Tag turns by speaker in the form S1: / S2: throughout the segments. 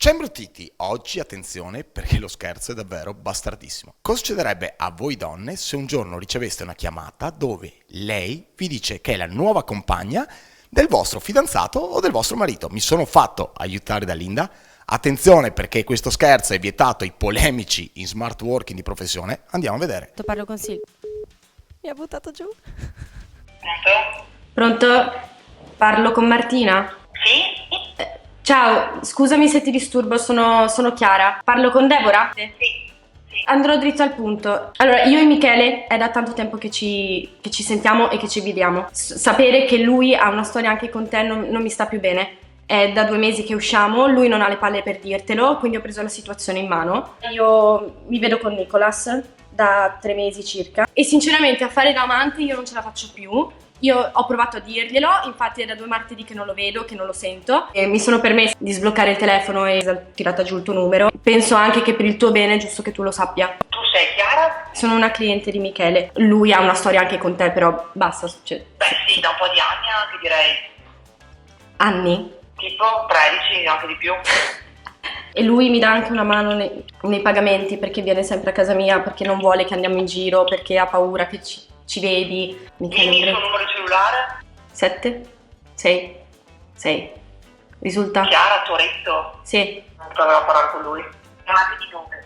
S1: Ciao imbruttiti, oggi attenzione perché lo scherzo è davvero bastardissimo. Cosa succederebbe a voi donne se un giorno riceveste una chiamata dove lei vi dice che è la nuova compagna del vostro fidanzato o del vostro marito? Mi sono fatto aiutare da Linda. Attenzione perché questo scherzo è vietato ai polemici in smart working di professione. Andiamo a vedere.
S2: Parlo con Silvia. Mi ha buttato giù.
S3: Pronto?
S2: Pronto? Parlo con Martina?
S3: Sì?
S2: Ciao, scusami se ti disturbo, sono Chiara. Parlo con Deborah?
S3: Sì.
S2: Andrò dritto al punto. Allora, io e Michele è da tanto tempo che ci sentiamo e che ci vediamo. Sapere che lui ha una storia anche con te non mi sta più bene. È da 2 mesi che usciamo, lui non ha le palle per dirtelo, quindi ho preso la situazione in mano. Io mi vedo con Nicholas da 3 mesi circa e sinceramente a fare da amante io non ce la faccio più. Io ho provato a dirglielo, infatti è da 2 martedì che non lo vedo, che non lo sento e mi sono permessa di sbloccare il telefono e ho tirato giù il tuo numero. Penso anche che per il tuo bene è giusto che tu lo sappia.
S3: Tu sei Chiara?
S2: Sono una cliente di Michele, lui ha una storia anche con te, però basta.
S3: Beh sì, da un po' di anni anche direi.
S2: Anni?
S3: Tipo 13, anche di più.
S2: E lui mi dà anche una mano nei pagamenti perché viene sempre a casa mia, perché non vuole che andiamo in giro, perché ha paura che ci vedi.
S3: Dimmi il suo numero di cellulare.
S2: 7 6 6. Risulta?
S3: Chiara, Toretto.
S2: Sì.
S3: Non proverò a parlare con lui. Non ha di dove?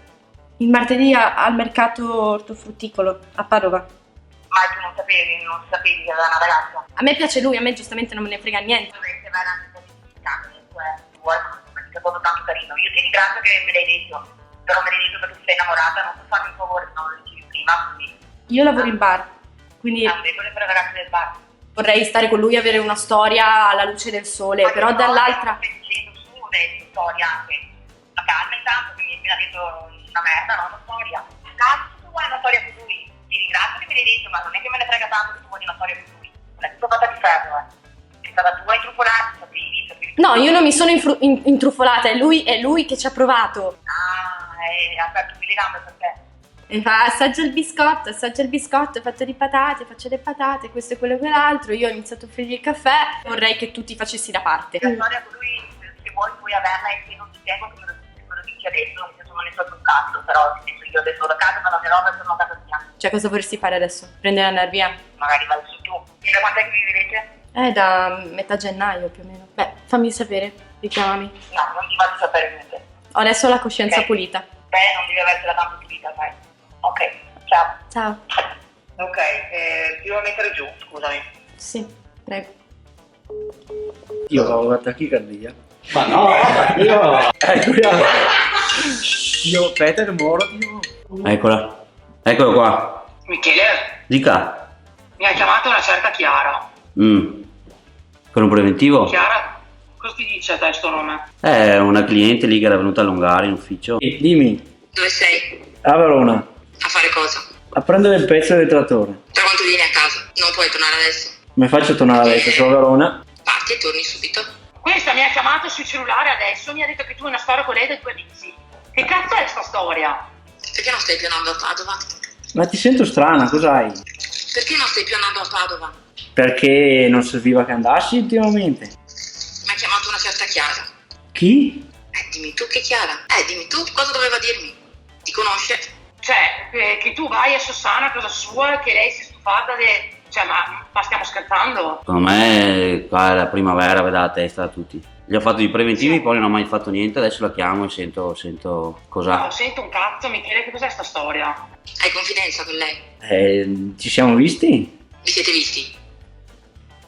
S2: Il martedì al mercato ortofrutticolo a Padova.
S3: Ma tu non sapevi che aveva una ragazza.
S2: A me piace lui, a me giustamente non me ne frega niente.
S3: Dovreste avere anche un po' di cambio, se vuoi, ma è stato tanto carino. Io ti ringrazio che me l'hai detto, però me l'hai detto perché sei innamorata, non puoi farmi un favore se non lo dicevi prima, quindi.
S2: Io lavoro in bar, quindi
S3: Debole per le ragazze del bar.
S2: vorrei stare con lui e avere una storia alla luce del sole, però dall'altra...
S3: Stai dicendo su delle storie anche. Ma calma intanto, che mi ha detto una merda, no? Una storia. Cazzo, tu vuoi una storia con lui? Ti ringrazio che me l'hai detto, ma non è che me ne frega tanto se tu vuoi una storia con lui. È tutto fatta di ferro, È stata tua intrufolata, sapevi.
S2: No, io non mi sono intrufolata, è lui che ci ha provato.
S3: Ha aperto 1000 gambe per te.
S2: E fa assaggia il biscotto, è fatto di patate, faccio le patate, questo e quello e quell'altro. Io ho iniziato a offrirgli il caffè, vorrei che tu ti facessi da parte.
S3: La storia con lui, se vuoi puoi averla e se non ti tengo che me lo dici adesso, non sono ne so sul cazzo, però ti penso io adesso da casa, sono le robe e sono a casa mia.
S2: Cioè, cosa vorresti fare adesso? Prendere e andare via?
S3: Magari vai su tu. E da quant'è che vi vedete?
S2: Da metà gennaio più o meno. Beh, fammi sapere, richiamami.
S3: No, non ti vado a sapere niente.
S2: Ho adesso la coscienza
S3: Ok.
S2: pulita.
S3: Non devi avertela tanto pulita, sai. Ok, ciao.
S2: Ciao.
S3: Ok, ti devo mettere giù, scusami.
S2: Sì, prego.
S4: Io avevo la tachicardia.
S5: Ma no, io...
S4: Io Peter Moro, io...
S5: Eccola, eccolo qua.
S3: Michele,
S5: Dica.
S3: mi ha chiamato una certa Chiara.
S5: Per un preventivo?
S3: Chiara, cosa ti dice a te sto nome?
S5: È una cliente lì che era venuta a allungare in ufficio.
S4: Dimmi,
S3: Dove sei?
S4: a Verona,
S3: A fare cosa?
S4: a prendere il pezzo del trattore.
S3: Tra quanto vieni a casa? Non puoi tornare adesso.
S4: Mi faccio tornare adesso, sono a Verona.
S3: Parti e torni subito. Questa mi ha chiamato sul cellulare adesso, mi ha detto che tu hai una storia con lei da 2 mesi. Che cazzo è sta storia? Perché non stai più andando a Padova?
S4: Ma ti sento strana, cos'hai?
S3: Perché non stai più andando a Padova?
S4: Perché non serviva che andassi ultimamente.
S3: Mi ha chiamato una certa Chiara.
S4: Chi?
S3: Dimmi tu che Chiara. Dimmi tu cosa doveva dirmi. Ti conosce? Cioè, che tu vai a Sossana a casa sua, che lei si è stufata di... Cioè, ma stiamo scherzando?
S5: Secondo me qua è la primavera, vede la testa da tutti. Gli ho fatto i preventivi, poi non ho mai fatto niente, adesso la chiamo e sento cosa.
S3: Non sento un cazzo, Michele, che cos'è sta storia? Hai confidenza con lei?
S4: Ci siamo visti?
S3: Vi siete visti?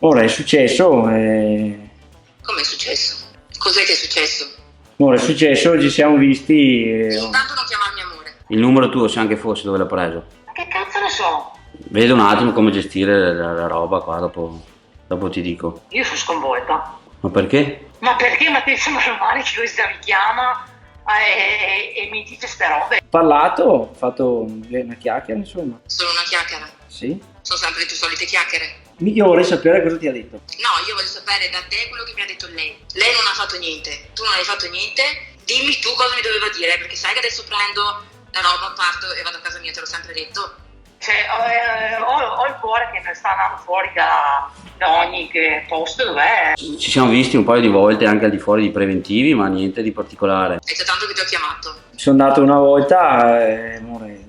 S4: Ora è successo,
S3: Come è successo? Cos'è che è successo?
S4: ci siamo visti.
S3: Intanto non chiamarmi amore.
S5: Il numero tuo, se anche fosse, dove l'ha preso?
S3: Ma che cazzo ne so?
S5: Vedo un attimo come gestire la roba qua, dopo ti dico.
S3: Io sono sconvolta.
S5: Ma perché?
S3: Ma perché? Ma ti sembra normale che questa mi chiama e mi dice ste robe?
S4: Ho parlato, ho fatto una chiacchiera, insomma.
S3: Solo una chiacchiera?
S4: Sì.
S3: Sono sempre le tue solite chiacchiere?
S4: Io vorrei sapere cosa ti ha detto.
S3: No, io voglio sapere da te quello che mi ha detto lei. Lei non ha fatto niente, tu non hai fatto niente. Dimmi tu cosa mi doveva dire, perché sai che adesso prendo la roba, parto e vado a casa mia, te l'ho sempre detto. Ho il cuore che sta andando fuori da ogni posto dov'è.
S5: Ci siamo visti un paio di volte anche al di fuori di preventivi, ma niente di particolare.
S3: È tanto che ti ho chiamato.
S4: Sono andato una volta, amore,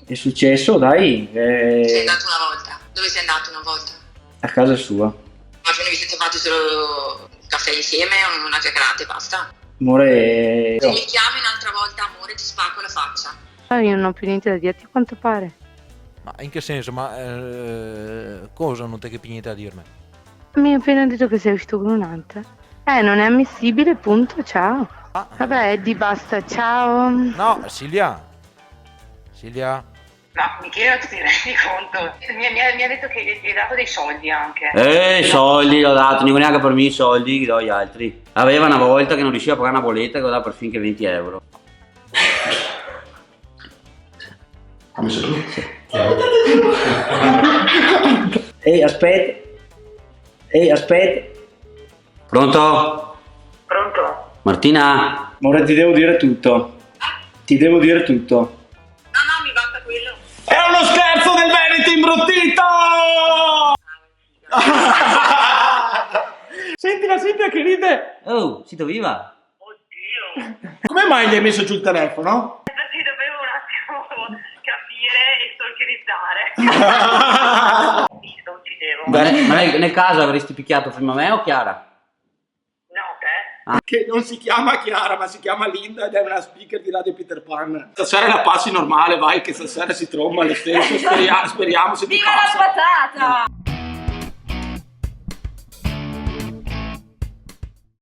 S4: è successo, dai.
S3: Sei andato una volta? Dove sei andato una volta?
S4: A casa sua.
S3: Ma fino vi siete fatti solo un caffè insieme o una chiacchierata e basta?
S4: Amore,
S3: Se mi chiami un'altra volta, amore, ti spacco la faccia.
S6: Io non ho più niente da dirti, a quanto pare.
S7: Ma in che senso? Ma cosa non te che più niente a dirmi?
S6: Mi hai appena detto che sei uscito con un'altra. Non è ammissibile, punto, ciao.
S7: Ah.
S6: Vabbè, Eddie, basta, ciao.
S7: No, Silvia. Silvia.
S3: No, Michele, tu ti rendi conto? Mi ha detto che gli hai dato dei soldi anche.
S5: Soldi l'ho dato, non dico neanche per me i soldi che do agli altri. Aveva una volta che non riusciva a pagare una bolletta che ho dato per finché 20 euro.
S1: Come se tu?
S4: ehi, aspetta.
S5: Pronto?
S3: Pronto?
S5: Martina?
S4: Amore, ti devo dire tutto. Ti devo dire tutto.
S3: No, mi basta quello.
S1: È uno scherzo del Veneto imbruttito! Sentila che ride!
S5: Oh, Sito viva!
S3: Oddio.
S1: Come mai gli hai messo giù il telefono?
S3: Perché dovevo un attimo capire e stalkerizzare. Visto, uccidevo.
S5: Beh, ma lei nel caso avresti picchiato prima me o Chiara?
S3: No, te?
S1: Che non si chiama Chiara, ma si chiama Linda ed è una speaker di Radio Peter Pan. Stasera la passi normale, vai, che stasera si tromba lo stesso, speriamo se ti
S2: Viva
S1: passa.
S2: la patata!